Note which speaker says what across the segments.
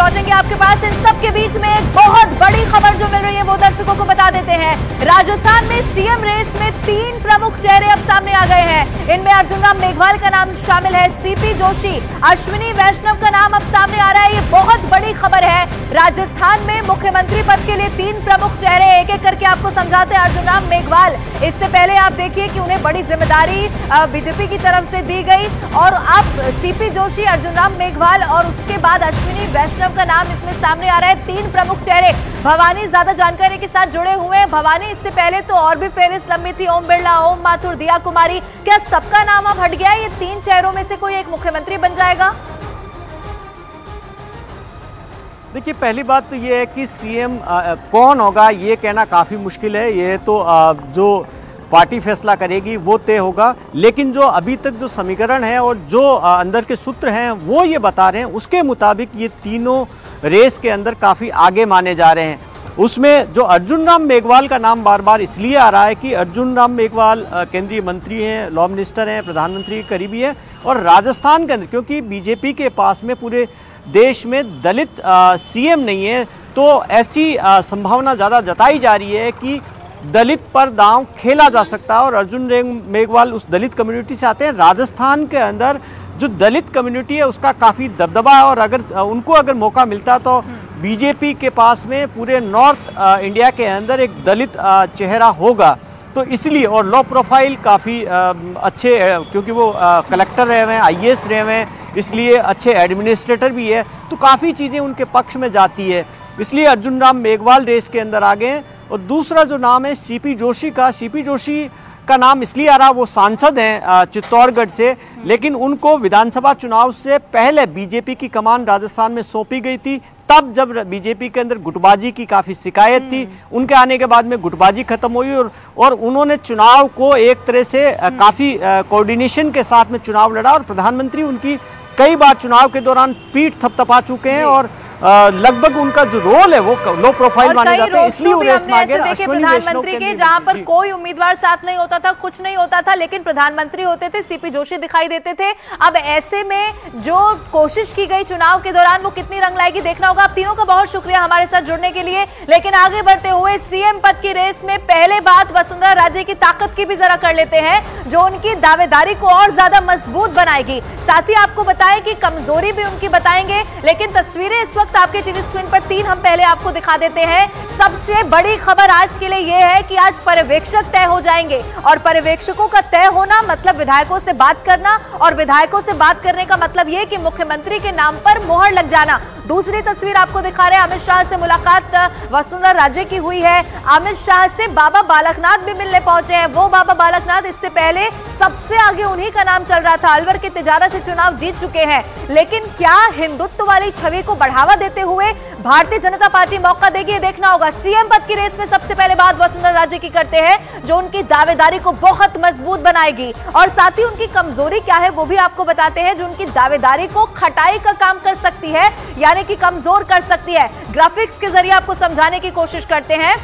Speaker 1: पहुंचेंगे आपके पास। इन सब के बीच में एक बहुत बड़ी खबर जो मिल रही है वो दर्शकों को बता देते हैं। राजस्थान में सीएम रेस में 3 प्रमुख चेहरे अब सामने आ गए हैं। इनमें अर्जुन राम मेघवाल का नाम शामिल है, सीपी जोशी, अश्विनी वैष्णव का नाम अब सामने आ रहा है। ये बहुत बड़ी खबर है। राजस्थान में मुख्यमंत्री पद के लिए 3 प्रमुख चेहरे, एक एक करके आपको समझाते हैं। अर्जुन राम मेघवाल, इससे पहले आप देखिए कि उन्हें बड़ी जिम्मेदारी बीजेपी की तरफ से दी गई, और अब सीपी जोशी, अर्जुन राम मेघवाल और उसके बाद अश्विनी वैष्णव का नाम इसमें सामने आ रहा है। 3 प्रमुख चेहरे। भवानी ज्यादा जानकारी के साथ जुड़े हुए हैं। भवानी, इससे पहले तो और भी फेहरिस्त लंबी थी, ओम बिरला, ओम माथुर, दिया कुमारी, क्या सबका नाम अब हट गया है? ये 3 चेहरों में से कोई एक मुख्यमंत्री बन जाएगा?
Speaker 2: देखिए, पहली बात तो ये है कि सीएम कौन होगा ये कहना काफ़ी मुश्किल है। ये तो जो पार्टी फैसला करेगी वो तय होगा, लेकिन जो अभी तक जो समीकरण है और जो अंदर के सूत्र हैं वो ये बता रहे हैं, उसके मुताबिक ये तीनों रेस के अंदर काफ़ी आगे माने जा रहे हैं। उसमें जो अर्जुन राम मेघवाल का नाम बार बार इसलिए आ रहा है कि अर्जुन राम मेघवाल केंद्रीय मंत्री हैं, लॉ मिनिस्टर हैं, प्रधानमंत्री के करीबी हैं, और राजस्थान के अंदर क्योंकि बीजेपी के पास में पूरे देश में दलित सीएम नहीं है, तो ऐसी संभावना ज़्यादा जताई जा रही है कि दलित पर दांव खेला जा सकता है। और अर्जुन मेघवाल उस दलित कम्युनिटी से आते हैं। राजस्थान के अंदर जो दलित कम्युनिटी है उसका काफ़ी दबदबा है, और अगर मौका मिलता तो बीजेपी के पास में पूरे नॉर्थ इंडिया के अंदर एक दलित चेहरा होगा। तो इसलिए, और लो प्रोफाइल काफ़ी अच्छे, क्योंकि वो कलेक्टर रहे हुए हैं, आईएएस रहे हुए हैं, इसलिए अच्छे एडमिनिस्ट्रेटर भी है, तो काफ़ी चीज़ें उनके पक्ष में जाती है। इसलिए अर्जुन राम मेघवाल रेस के अंदर आ गए हैं। और दूसरा जो नाम है सीपी जोशी का नाम इसलिए आ रहा, वो सांसद हैं चित्तौड़गढ़ से, लेकिन उनको विधानसभा चुनाव से पहले बीजेपी की कमान राजस्थान में सौंपी गई थी। तब जब बीजेपी के अंदर गुटबाजी की काफ़ी शिकायत थी, उनके आने के बाद में गुटबाजी खत्म हुई, और उन्होंने चुनाव को एक तरह से काफ़ी कोऑर्डिनेशन के साथ में चुनाव लड़ा, और प्रधानमंत्री उनकी कई बार चुनाव के दौरान पीठ थपथपा चुके हैं, और लगभग उनका जो रोल है वो लो प्रोफाइल माने जाते हैं। इसलिए वो रेस में आगे
Speaker 1: प्रधानमंत्री के जहां पर कोई उम्मीदवार साथ नहीं होता था, कुछ नहीं होता था, लेकिन प्रधानमंत्री होते थे, सीपी जोशी दिखाई देते थे। अब ऐसे में जो कोशिश की गई चुनाव के दौरान वो कितनी रंग लाएगी देखना होगा। आप तीनों का बहुत शुक्रिया हमारे साथ जुड़ने के लिए। लेकिन आगे बढ़ते हुए सीएम पद की रेस में पहले बात वसुंधरा राजे की ताकत की भी जरा कर लेते हैं, जो उनकी दावेदारी को और ज्यादा मजबूत बनाएगी। साथ ही आपको बताएं कि कमजोरी भी उनकी बताएंगे, लेकिन तस्वीरें इस वक्त आपके टीवी स्क्रीन पर 3 हम पहले आपको दिखा देते हैं। सबसे बड़ी खबर आज के लिए यह है कि आज पर्यवेक्षक तय हो जाएंगे, और पर्यवेक्षकों का तय होना मतलब विधायकों से बात करना, और विधायकों से बात करने का मतलब यह कि मुख्यमंत्री के नाम पर मोहर लग जाना। दूसरी तस्वीर आपको दिखा रहे हैं, अमित शाह से मुलाकात वसुंधरा राजे की हुई है। अमित शाह से बाबा बालकनाथ भी मिलने पहुंचे हैं। वो बाबा बालकनाथ, इससे पहले सबसे आगे उन्हीं का नाम चल रहा था, अलवर के तिजारा से चुनाव जीत चुके हैं। लेकिन क्या हिंदुत्व वाली छवि को बढ़ावा देते हुए भारतीय जनता पार्टी मौका देगी, ये देखना होगा। सीएम पद की रेस में सबसे पहले बात वसुंधरा राजे की करते हैं, जो उनकी दावेदारी को बहुत मजबूत बनाएगी, और साथ ही उनकी कमजोरी क्या है वो भी आपको बताते हैं, जो उनकी दावेदारी को खटाई का काम कर सकती है, यानी कि कमजोर कर सकती है। ग्राफिक्स के जरिए आपको समझाने की कोशिश करते हैं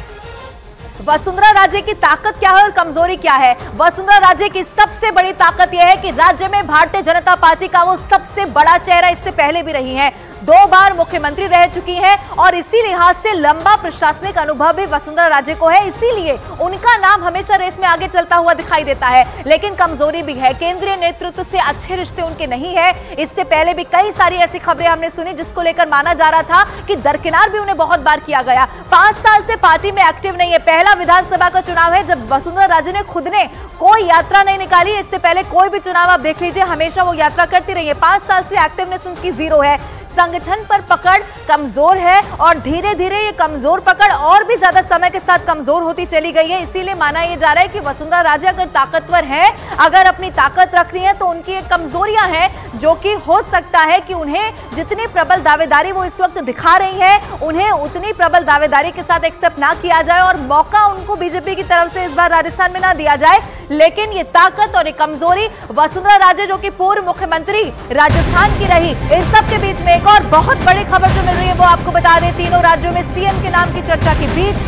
Speaker 1: वसुंधरा राजे की ताकत क्या है और कमजोरी क्या है। वसुंधरा राजे की सबसे बड़ी ताकत यह है कि राज्य में भारतीय जनता पार्टी का वो सबसे बड़ा चेहरा इससे पहले भी रही है, 2 बार मुख्यमंत्री रह चुकी हैं, और इसी लिहाज से लंबा प्रशासनिक अनुभव भी वसुंधरा राजे को है, इसीलिए उनका नाम हमेशा रेस में आगे चलता हुआ दिखाई देता है। लेकिन कमजोरी भी है, केंद्रीय नेतृत्व से अच्छे रिश्ते उनके नहीं है। इससे पहले भी कई सारी ऐसी खबरें हमने सुनी जिसको लेकर माना जा रहा था कि दरकिनार भी उन्हें बहुत बार किया गया। 5 साल से पार्टी में एक्टिव नहीं है। पहला विधानसभा का चुनाव है जब वसुंधरा राजे ने खुद ने कोई यात्रा नहीं निकाली। इससे पहले कोई भी चुनाव आप देख लीजिए, हमेशा वो यात्रा करती रही है। 5 साल से एक्टिवनेस उनकी 0 है। संगठन पर पकड़ कमजोर है, और धीरे धीरे ये कमजोर पकड़ और भी ज्यादा समय के साथ कमजोर होती चली गई है। इसीलिए माना यह जा रहा है कि वसुंधरा राजे अगर ताकतवर है, अगर अपनी ताकत रखती है, तो उनकी एक कमजोरियां हैं, जो कि हो सकता है कि उन्हें जितनी प्रबल दावेदारी वो इस वक्त दिखा रही है, उन्हें उतनी प्रबल दावेदारी के साथ एक्सेप्ट ना किया जाए, और मौका उनको बीजेपी की तरफ से इस बार राजस्थान में ना दिया जाए। लेकिन ये ताकत और ये कमजोरी वसुंधरा राजे, जो कि पूर्व मुख्यमंत्री राजस्थान की रही, इन सब के बीच में एक और बहुत बड़ी खबर जो मिल रही है वो आपको बता दें। तीनों राज्यों में सीएम के नाम की चर्चा के बीच